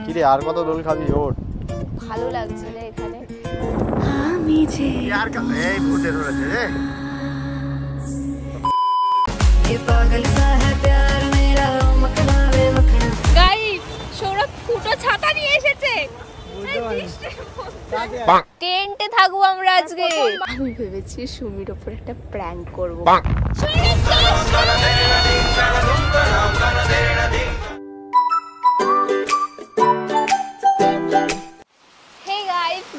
কি রে আর কত দোল খাবি ওঠ। ভালো লাগছে রে এখানে। আমি যে यार এই ভূতে ধরেছে রে। ये पागल सा है प्यार मेरा मखनावे मखना। गाइस সৌরভ ফুটো ছাতা নিয়ে এসেছে। টেন্টে থাকবো আমরা আজকে। আমি ভেবেছি সুমির উপর একটা প্র্যাঙ্ক করব।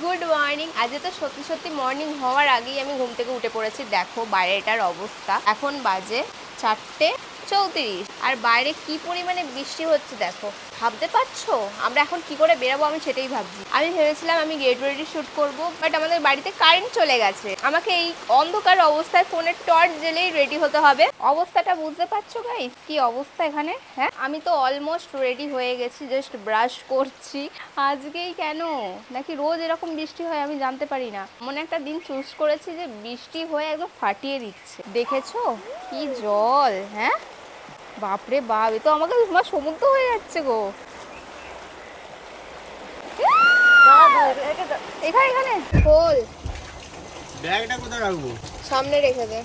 Good morning. আজকে তো সত্যি সত্যি মর্নিং হওয়ার আগেই আমি ঘুম থেকে উঠে পড়েছি। দেখো বাইরেটার অবস্থা, এখন বাজে 4:34 আর বাইরে কি পরিমাণে বৃষ্টি হচ্ছে দেখো। ভাবতে পারছো আমরা এখন কি করে বেরাবো? আমি সেটাই ভাবছি। আমি ভেবেছিলাম আমি গেট রেডি শ্যুট করব, বাট আমাদের বাড়িতে কারেন্ট চলে গেছে। আমাকে এই অন্ধকার অবস্থায় ফোনের টর্চ জ্বেলেই রেডি হতে হবে। অবস্থাটা বুঝতে পারছো গাইস কি অবস্থা এখানে? হ্যাঁ আমি তো অলমোস্ট রেডি হয়ে গেছি, জাস্ট ব্রাশ করছি। আজকেই কেন নাকি রোজ এরকম বৃষ্টি হয় আমি জানতে পারি না। মনে একটা দিন চুজ করেছি যে বৃষ্টি হয়ে একদম ফাটিয়ে দিচ্ছে। দেখেছো কি জল? হ্যাঁ বাপরে বাপ, এ তো আমাকে তোমার সমুদ্র হয়ে যাচ্ছে গো। এখানে এখানে খোল। ব্যাগটা কোথায় রাখবো? সামনে রেখে দে।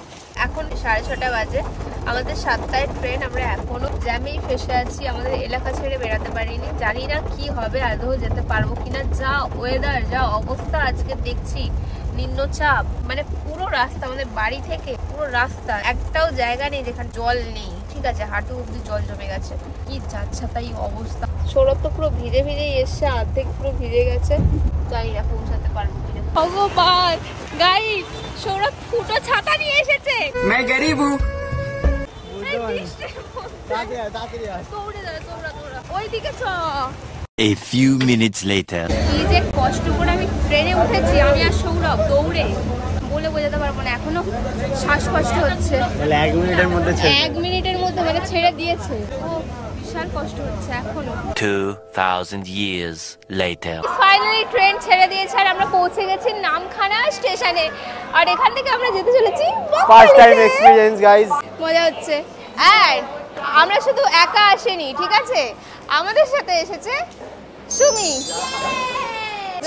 এখন 6:30 বাজে, আমাদের 7টায় ট্রেন। আমরা এখনো জ্যামেই ফেসে আছি, আমাদের এলাকা ছেড়ে বেরাতে পারিনি। জানি না কি হবে, আদৌ যেতে পারবো কিনা। যা ওয়েদার, যা অবস্থা আজকে দেখছি, নিম্নচাপ, মানে পুরো রাস্তা আমাদের বাড়ি থেকে পুরো রাস্তা একটাও জায়গা নেই যেখানে জল নেই। ঠিক আছে হাঁটু অব্দি জল জমে গেছে, কি যাচ্ছে তাই অবস্থা। সৌরভ তো পুরো ভিজে ভিজেই এসছে, অর্ধেক পুরো ভিজে গেছে। জানি না পৌঁছাতে পারবো কিনা। ভগবান গাইস, সৌরভ ফুটো ছাতা নিয়ে এসেছে। मैं गरीब हूं। ওইদিকে চ। A few minutes later. এই যে কষ্ট করে আমি ট্রেনে উঠেছি, আমি আর সৌরভ দৌড়ে, বলে বোঝাতে পারবো না। এখনো শ্বাসকষ্ট হচ্ছে। 1 মিনিটের মধ্যে 1 মিনিটের মধ্যে মানে ছেড়ে দিয়েছে। ও বিশাল কষ্ট হচ্ছে এখনো। 2000 years later. ফাইনালি ট্রেন ছেড়ে দিয়েছে আর আমরা পৌঁছে গেছি নামখানা স্টেশনে। আর এখান থেকে আমরা যেতে চলেছি ফার্স্ট টাইম এক্সপেরিয়েন্স গাইস। মজা হচ্ছে। আর আমরা শুধু একা আসেনি, ঠিক আছে, আমাদের সাথে এসেছে সুমি।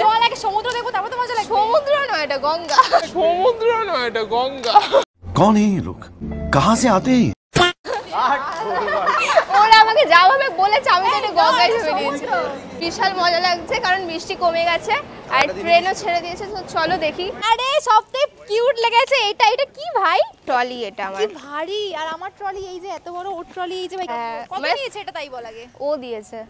চল আগে সমুদ্র দেখবো, তারপর তো মজা লাগবে। সমুদ্র নয় এটা গঙ্গা। সমুদ্র নয় এটা গঙ্গা। कौन है ये लोग? कहाँ से आते हैं? ওরা আমাকে যা ভাবে বলেছে আমি তো এটা গঙ্গা হিসেবে নিয়েছি। বিশাল মজা লাগছে কারণ বৃষ্টি কমে গেছে আর ট্রেনও ছেড়ে দিয়েছে। তো চলো দেখি। আরে সবথেকে কিউট লেগেছে এটা। এটা কি ভাই? ট্রলি। এটা আমার কি ভারী। আর আমার ট্রলি এই যে এত বড়, ওর ট্রলি এই যে ভাই কত নিয়েছে এটা তাই বল আগে। ও দিয়েছে।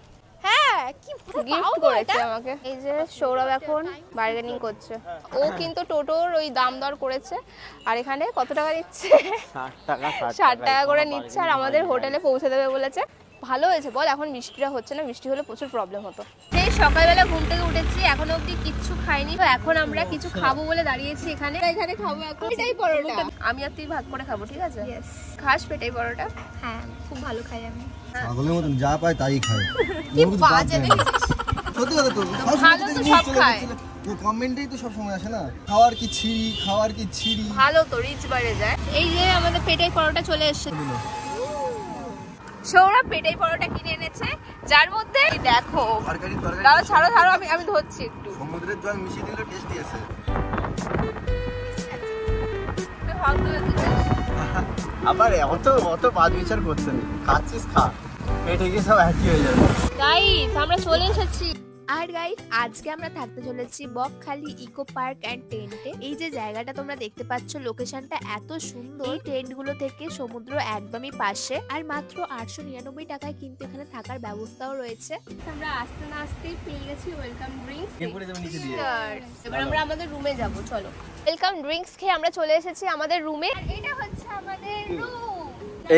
হ্যাঁ কি গিফট করেছে আমাকে। এই যে সৌরভ এখন বার্গেনিং করছে। ও কিন্তু টোটোর ওই দাম দর করেছে। আর এখানে কত টাকা দিচ্ছে? 60 টাকা করে নিচ্ছে। আর আমাদের হোটেলে পৌঁছে দেবে বলেছে। ভালো হয়েছে বল, এখন বৃষ্টিটা হচ্ছে না। বৃষ্টি হলে প্রচুর প্রবলেম হতো। সেই সকালবেলা ঘুম থেকে উঠেছি, এখনো অবধি কিচ্ছু খাইনি। তো এখন আমরা কিছু খাবো বলে দাঁড়িয়েছি এখানে। এখানে খাবো এখন পেটাই পরোটা। আমি আর তুই ভাগ করে খাবো, ঠিক আছে? খাস পেটাই পরোটা? হ্যাঁ খুব ভালো খাই আমি। ছাগলের মতন যা পায় তাই খায়। কি বাজে দেখেছিস? সত্যি কথা তো। ভালো তো সব খায়। কমেন্টেই তো সব সময় আসে না, খাওয়ার কি ছিরি, খাওয়ার কি ছিরি। ভালো তো রিচ বেড়ে যায়। এই যে আমাদের পেটাই পরোটা চলে এসেছে। সৌরভ পেটাই পরোটা কিনে এনেছে, যার মধ্যে দেখো দাও। ছাড়ো ছাড়ো, আমি ধরছি একটু। সমুদ্রের জল মিশিয়ে দিলে টেস্টি আছে। আবার অত বাদ বিচার করতে নেই, খাচ্ছিস খা, পেটে গিয়ে সব একই হয়ে যাবে। গাইস আমরা চলে এসেছি। আর গাইস আজকে আমরা থাকতে চলেছি বকখালি ইকো পার্ক এন্ড টেন্টে। এই যে জায়গাটা তোমরা দেখতে পাচ্ছ, লোকেশনটা এত সুন্দর। এই টেন্ট গুলো থেকে সমুদ্র একদমই পাশে। আর মাত্র 899 টাকায় কিন্তু এখানে থাকার ব্যবস্থাও রয়েছে। আমরা আস্তে না আসতেই পেয়ে গেছি ওয়েলকাম ড্রিঙ্কস। এবার আমরা আমাদের রুমে যাব। চলো ওয়েলকাম ড্রিঙ্কস খেয়ে আমরা চলে এসেছি আমাদের রুমে। এটা হচ্ছে আমাদের রুম।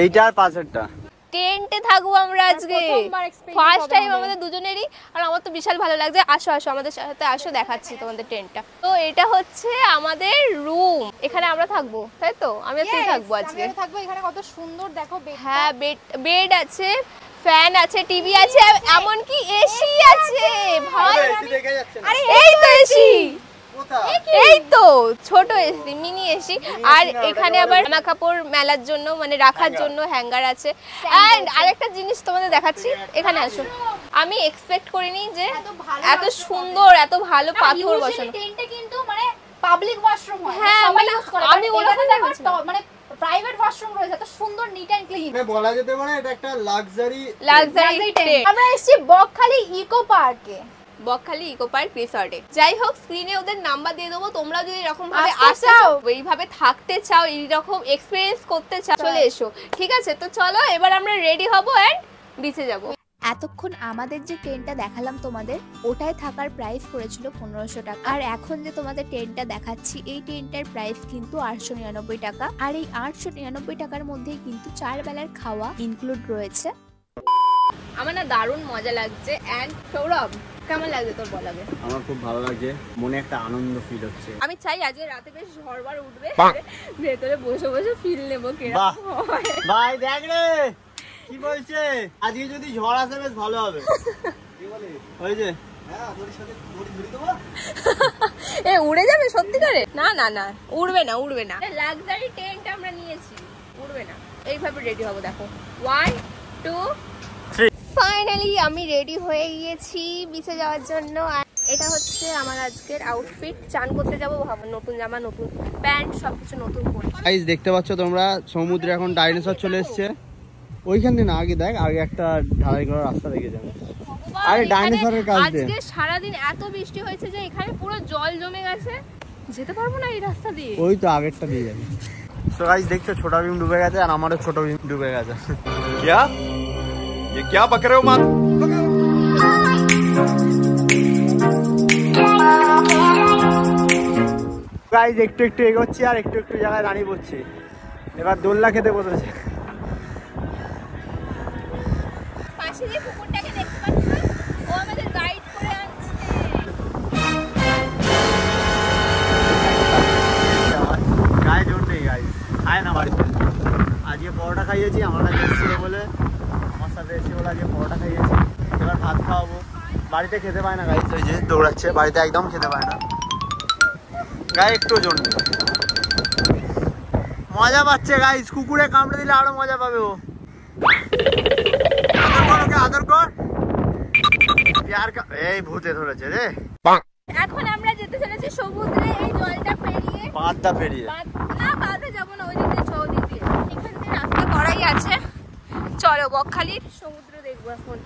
এইটা আর পাশেরটা। টেন্টে থাকবো আমরা আজকে, ফার্স্ট টাইম আমাদের দুজনেরই। আর আমার তো বিশাল ভালো লাগছে। আসো আসো আমাদের সাথে আসো, দেখাচ্ছি তোমাদের টেন্টটা। তো এটা হচ্ছে আমাদের রুম, এখানে আমরা থাকবো, তাই তো? আমি আর তুই থাকবো আজকে। থাকবো এখানে, কত সুন্দর দেখো। হ্যাঁ বেড আছে, ফ্যান আছে, টিভি আছে, এমনকি এসি আছে ভাই। আরে এই তো এসি, এই তো ছোট এসি, মিনি এসি। আর এখানে আবার জামা কাপড় মেলার জন্য মানে রাখার জন্য হ্যাঙ্গার আছে। এন্ড আরেকটা জিনিস তোমাদের দেখাচ্ছি, এখানে আসো। আমি এক্সপেক্ট করিনি যে এত সুন্দর এত ভালো পাথর বসানো। ট্রেনটা কিন্তু মানে পাবলিক ওয়াশরুম হয়, হ্যাঁ, সবাই মানে ইউজ করে। আমি ওরকম দেখেছি। মানে প্রাইভেট ওয়াশরুম রয়েছে, এত সুন্দর নিট এন্ড ক্লিন। বলা যেতে পারে এটা একটা লাক্সারি ট্রেন। আমরা এসেছি বকখালি ইকো পার্কে, বকখালি ইকো পার্ক রিসর্টে। যাই হোক, স্ক্রিনে ওদের নাম্বার দিয়ে দেবো, তোমরা যদি এরকম ভাবে আসতে আসতে চাও, চাও, এইভাবে থাকতে চাও, এইরকম এক্সপিরিয়েন্স করতে চাও, চলে এসো। ঠিক আছে, তো চলো এবার আমরা রেডি হবো এন্ড বিচে যাবো। এতক্ষণ আমাদের যে ট্রেনটা দেখালাম তোমাদের, ওটায় থাকার প্রাইস পড়েছিল 1500 টাকা। আর এখন যে তোমাদের ট্রেনটা দেখাচ্ছি, এই ট্রেনটার প্রাইস কিন্তু 899 টাকা। আর এই 899 টাকার মধ্যেই কিন্তু 4 বেলার খাওয়া ইনক্লুড রয়েছে। আমার না দারুণ মজা লাগছে। এন্ড সৌরভ, কেমন লাগছে তোর বলাবে? আমার খুব ভালো লাগছে, মনে একটা আনন্দ ফিল হচ্ছে। আমি চাই আজকে রাতে বেশ ঝড়বার উঠবে, ভেতরে বসে বসে ফিল নেবো বাহ কিরকম হয়। ভাই দেখ রে কি বলছে, আজকে যদি ঝড় আসে বেশ ভালো হবে। কি বলে হয়েছে? হ্যাঁ, তোর সাথে দড়ি ধরে দেবো। এ উড়ে যাবে সত্যি করে? না না না, উড়বে না, উড়বে না। লাক্সারি টেন্ট আমরা নিয়েছি, উড়বে না। এইভাবে রেডি হবো, দেখো 1 2 3। ফাইনালি আমি রেডি হয়ে গিয়েছি বিচে যাওয়ার জন্য। আর এটা হচ্ছে আমার আজকের আউটফিট। চান করতে যাবো, ভাবো নতুন জামা, নতুন প্যান্ট, সবকিছু নতুন করে। গাইস দেখতে পাচ্ছ তোমরা, সমুদ্রে এখন ডাইনোসর চলে এসছে। ওইখানে না, আগে দেখ, আগে একটা ঢালাই করার রাস্তা দেখে যাবে। আরে ডাইনোসরের কাজ দে। আজকে সারাদিন এত বৃষ্টি হয়েছে যে এখানে পুরো জল জমে গেছে, যেতে পারবো না এই রাস্তা দিয়ে। ওই তো আগেরটা দিয়ে যাবে। তো গাইস দেখছো, ছোটা ভীম ডুবে গেছে আর আমারও ছোট ভীম ডুবে গেছে। क्या ये क्या बक रहे हो माँ? গাইস একটু একটু এগোচ্ছি আর একটু একটু জায়গায় দাঁড়িয়ে পড়ছি। এবার দোলনা খেতে বসেছে। পাশে যে কুকুরটাকে দেখতে পাচ্ছ, ও আমাদের গাইড করে আনছে। গায়ে জোর নেই, গাইস খায় না বাড়িতে। আজকে পরোটা খাইয়েছি, আমার কাছে এসেছিল বলে, আমার সাথে এসে বলে আজকে পরোটা খাইয়েছি। এবার ভাত খাওয়াবো। বাড়িতে খেতে পায় না গাইস, ওই যে দৌড়াচ্ছে, বাড়িতে একদম খেতে পায় না। গায়ে একটু জোর নেই, মজা পাচ্ছে গাইস। কুকুরে কামড়ে দিলে আরো মজা পাবে ও। আদর কর। এই ভূতে ধরেছে রে। এখন আমরা যেতে চলেছি সমুদ্রে, এই জলটা পেরিয়ে, বাঁধটা পেরিয়ে। না বাঁধে যাবো না, ওই দিক দিয়ে চৌদিক দিয়ে। এখান দিয়ে রাস্তা করাই আছে। চলো বকখালির সমুদ্র দেখবো এখন।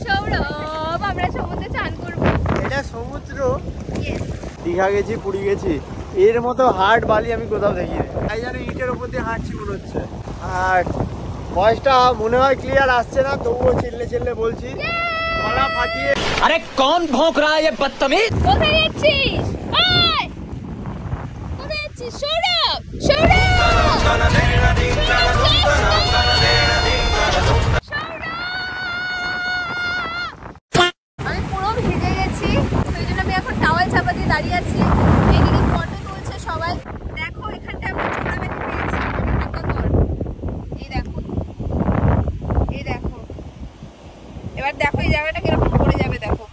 সৌরভ, আমরা সমুদ্রে চান করবো। এটা সমুদ্র। দীঘা গেছি, পুরী গেছি, এর মতো হাট বালি আমি কোথাও দেখিনি। তাই জানি ইটের উপর দিয়ে হাঁটছি মনে হচ্ছে। আর ভয়েসটা মনে হয় ক্লিয়ার আসছে না, তবুও চিল্লে চিল্লে বলছি, গলা ফাটিয়ে। अरे कौन भौंक रहा है ये बदतमीज? কোথায় যাচ্ছিস? ওই! কোথায় যাচ্ছিস? সৌরভ! আমি পুরো ভিজে গেছি, সেই জন্য আমি এখন টাওয়েল চাপা দিয়ে দাঁড়িয়ে আছি। এদিকে ফটো তুলছে সবাই। দেখো এখানটা আমরা ছোড়া বেঁধে পেয়েছি। এই দেখো, এই দেখো। এবার দেখো এই জায়গাটা কিরকম পড়ে যাবে, দেখো।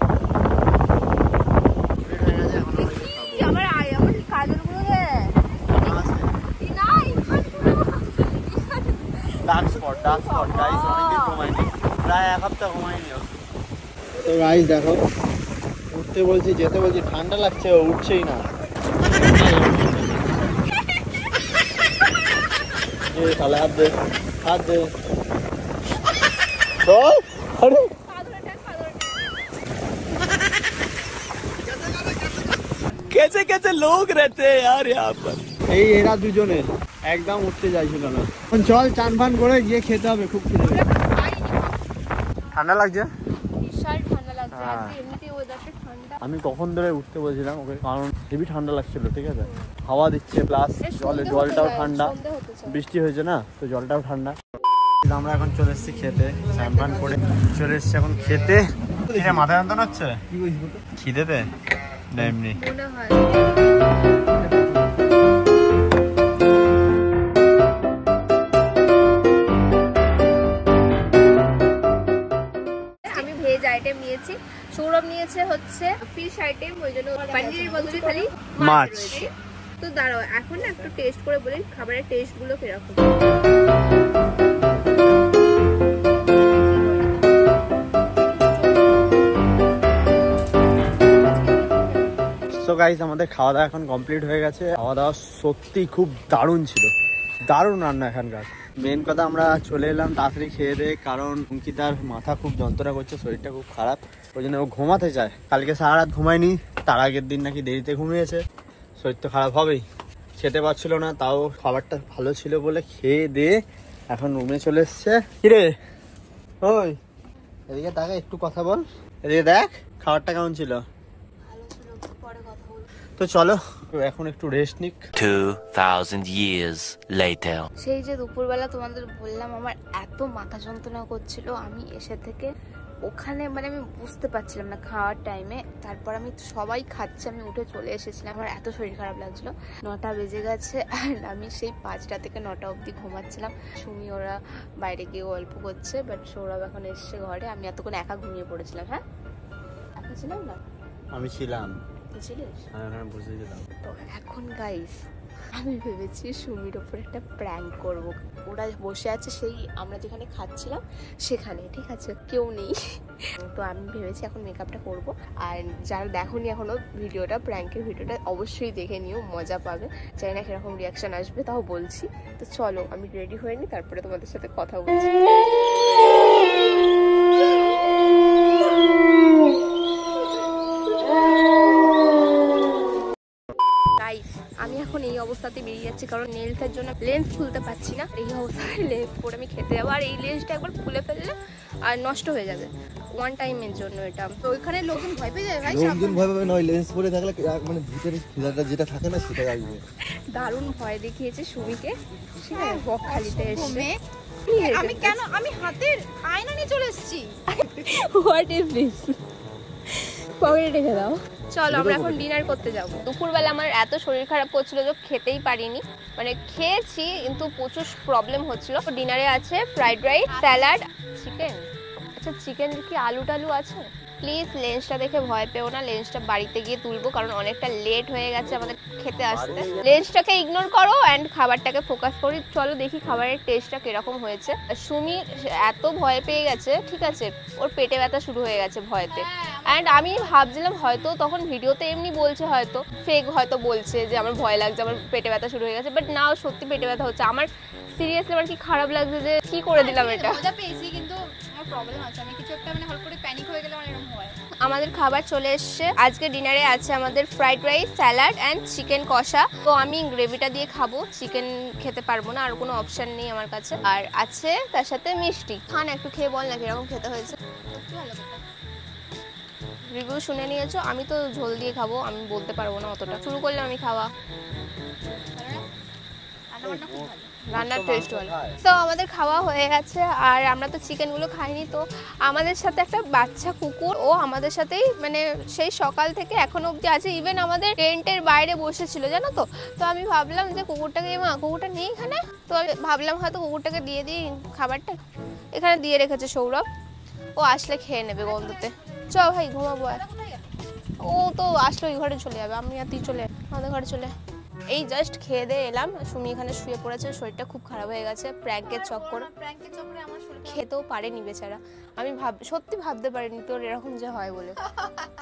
আমার কাজলগুলো রে, না ডার্ক স্পট গাইস, অনেকদিন ঘুমাইনি, প্রায় 1 সপ্তাহ ঘুমাইনি। তো গাইস দেখো, উঠতে বলছি, যেতে বলছি, ঠান্ডা লাগছে, ও উঠছেই না। তাহলে হাত দে, হাত দে। চল। আরে कैसे कैसे लोग रहते हैं यार यहाँ पर। এই এরা দুজনে একদম উঠতে চাইছিল না। চল চান ফান করে গিয়ে খেতে হবে, খুব খিদে পেয়েছে। ঠান্ডা লাগছে? বিশাল ঠান্ডা লাগছে, আজকে এমনিতেই ওয়েদারটা ঠান্ডা। আমি কখন ধরে উঠতে বলছিলাম ওকে, কারণ হেভি ঠান্ডা লাগছিল, ঠিক আছে? হাওয়া দিচ্ছে, প্লাস জলটাও ঠান্ডা, বৃষ্টি হয়েছে না, তো জলটাও ঠান্ডা। আমরা এখন চলে এসেছি খেতে, চান ফান করে চলে এসেছি এখন খেতে। মাথা যন্ত্রণা হচ্ছে খিদেতে না এমনি? মনে হয় আমি ভেজ আইটেম নিয়েছি, সৌরভ নিয়েছে হচ্ছে ফিশ আইটেম, ওই জন্য পনিরের বদলে খালি মাছ। তো দাঁড়াও এখন না একটু টেস্ট করে বলি খাবারের টেস্টগুলো কিরকম। সো গাইস আমাদের খাওয়া দাওয়া এখন কমপ্লিট হয়ে গেছে। খাওয়া দাওয়া সত্যি খুব দারুণ ছিল, দারুণ রান্না এখানকার। মেন কথা আমরা চলে এলাম তাড়াতাড়ি খেয়ে দিয়ে, কারণ অঙ্কিতার মাথা খুব যন্ত্রণা করছে, শরীরটা খুব খারাপ, ওই জন্য ও ঘুমাতে চায়। কালকে সারা রাত ঘুমায়নি, তার আগের দিন নাকি দেরিতে ঘুমিয়েছে, শরীর তো খারাপ হবেই। খেতে পারছিল না, তাও খাবারটা ভালো ছিল বলে খেয়ে দিয়ে এখন রুমে চলে এসছে। কিরে ওই এদিকে তাকে একটু কথা বল, এদিকে দেখ খাবারটা কেমন ছিল। তো চলো এখন একটু রেস্ট নিক। 2000 years later. সেই যে দুপুরবেলা তোমাদের বললাম আমার এত মাথা যন্ত্রণা করছিল, আমি এসে থেকে ওখানে মানে আমি বুঝতে পারছিলাম না খাওয়ার টাইমে। তারপর আমি সবাই খাচ্ছে, আমি উঠে চলে এসেছিলাম, আমার এত শরীর খারাপ লাগছিল। 9টা বেজে গেছে আর আমি সেই 5টা থেকে 9টা অবধি ঘুমাচ্ছিলাম। সুমি ওরা বাইরে গিয়ে গল্প করছে, বাট সৌরভ এখন এসছে ঘরে। আমি এতক্ষণ একা ঘুমিয়ে পড়েছিলাম। হ্যাঁ একা ছিলাম না, আমি ছিলাম, বুঝছিলিস? বুঝে গেলাম। তো এখন গাইস আমি ভেবেছি সুমির ওপর একটা প্র্যাঙ্ক করব। ওরা বসে আছে সেই আমরা যেখানে খাচ্ছিলাম সেখানে, ঠিক আছে, কেউ নেই। তো আমি ভেবেছি এখন মেকআপটা করব। আর যারা দেখোনি এখনো ভিডিওটা, প্র্যাঙ্কের ভিডিওটা, অবশ্যই দেখে নিও, মজা পাবে। জানি না কিরকম রিয়াকশন আসবে, তাও বলছি। তো চলো আমি রেডি হয়ে নিই, তারপরে তোমাদের সাথে কথা বলছি। আমি এখন এই অবস্থাতে বেরিয়ে যাচ্ছি, কারণ নেলসের জন্য লেন্স খুলতে পারছি না। এই অবস্থায় লেন্স পরে আমি খেতে যাবো, আর এই লেন্সটা একবার খুলে ফেললে আর নষ্ট হয়ে যাবে ওয়ান টাইমের জন্য। এটা তো ওইখানে লোকজন ভয় পেয়ে যাবে ভাই, লোকজন ভয় পাবে নয়, লেন্স পরে থাকলে মানে ভিতরে খিদাটা যেটা থাকে না সেটা আসবে। দারুণ ভয় দেখিয়েছে সুমিকে, ঠিক আছে, বকখালিতে এসে। আমি কেন আমি হাতের আয়না নিয়ে চলে এসেছি। What is this? পকেটে রেখে দাও। চলো আমরা এখন ডিনার করতে যাবো। দুপুরবেলা আমার এত শরীর খারাপ করছিল যে খেতেই পারিনি, মানে খেয়েছি কিন্তু প্রচুর প্রবলেম হচ্ছিল। ডিনারে আছে ফ্রাইড রাইস, স্যালাড, চিকেন। আচ্ছা চিকেন কি আলু টালু আছে? প্লিজ লেন্সটা দেখে ভয় পেও না, লেন্সটা বাড়িতে গিয়ে তুলবো, কারণ অনেকটা লেট হয়ে গেছে আমাদের খেতে আসতে। লেন্সটাকে ইগনোর করো অ্যান্ড খাবারটাকে ফোকাস করি। চলো দেখি খাবারের টেস্টটা কিরকম হয়েছে। সুমি এত ভয় পেয়ে গেছে, ঠিক আছে, ওর পেটে ব্যথা শুরু হয়ে গেছে ভয়তে। অ্যান্ড আমি ভাবছিলাম হয়তো তখন ভিডিওতে এমনি বলছে, হয়তো ফেক হয়তো বলছে যে আমার ভয় লাগছে, আমার পেটে ব্যথা শুরু হয়ে গেছে, বাট না, সত্যি পেটে ব্যথা হচ্ছে। আমার সিরিয়াসলি আমার কি খারাপ লাগছে যে কি করে দিলাম এটা। মজা পেয়েছি কিন্তু আমার প্রবলেম আছে, আমি কিছু একটা মানে হল করে প্যানিক হয়ে গেলে আমার এরকম হয়। আমাদের খাবার চলে এসছে। আজকে ডিনারে আছে আমাদের fried rice, salad and chicken কষা। তো আমি গ্রেভিটা দিয়ে খাবো, চিকেন খেতে পারবো না, আর কোনো অপশন নেই আমার কাছে। আর আছে তার সাথে মিষ্টি। খান একটু খেয়ে বল না কিরকম খেতে হয়েছে। রিভিউ শুনে নিয়েছো, আমি তো ঝোল দিয়ে খাবো, আমি বলতে পারবো না অতটা। শুরু করলাম আমি খাওয়া। রান্নার টেস্ট ভালো। তো আমাদের খাওয়া হয়ে গেছে, আর আমরা তো চিকেনগুলো খাইনি। তো আমাদের সাথে একটা বাচ্চা কুকুর, ও আমাদের সাথেই মানে সেই সকাল থেকে এখনো অবধি আছে। ইভেন আমাদের টেন্টের বাইরে বসেছিল, জানো তো। তো আমি ভাবলাম যে কুকুরটাকে, মা কুকুরটা নেই এখানে, তো ভাবলাম হয়তো কুকুরটাকে দিয়ে দিই খাবারটা। এখানে দিয়ে রেখেছে সৌরভ, ও আসলে খেয়ে নেবে গন্ধতে। চ ভাই ঘুমাবো। আর ও তো আসলে ওই ঘরে চলে যাবে, আমি আর তুই চলে আমাদের ঘরে চলে। এই জাস্ট খেয়ে দিয়ে এলাম, সুমি এখানে শুয়ে পড়েছে, শরীরটা খুব খারাপ হয়ে গেছে প্র্যাঙ্কের চক্করে। আমার শরীর খেতেও পারেনি বেচারা। আমি সত্যি ভাবতে পারিনি তোর এরকম যে হয় বলে,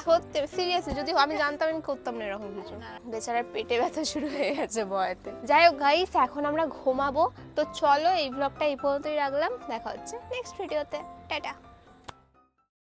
সত্যি সিরিয়াসলি। যদি আমি জানতাম আমি করতাম না এরকম কিছু। বেচারার পেটে ব্যথা শুরু হয়ে গেছে ভয়েতে। যাই হোক গাইস, এখন আমরা ঘুমাবো। তো চলো এই ব্লগটা এই পর্যন্তই রাখলাম, দেখা হচ্ছে নেক্সট ভিডিওতে। টাটা।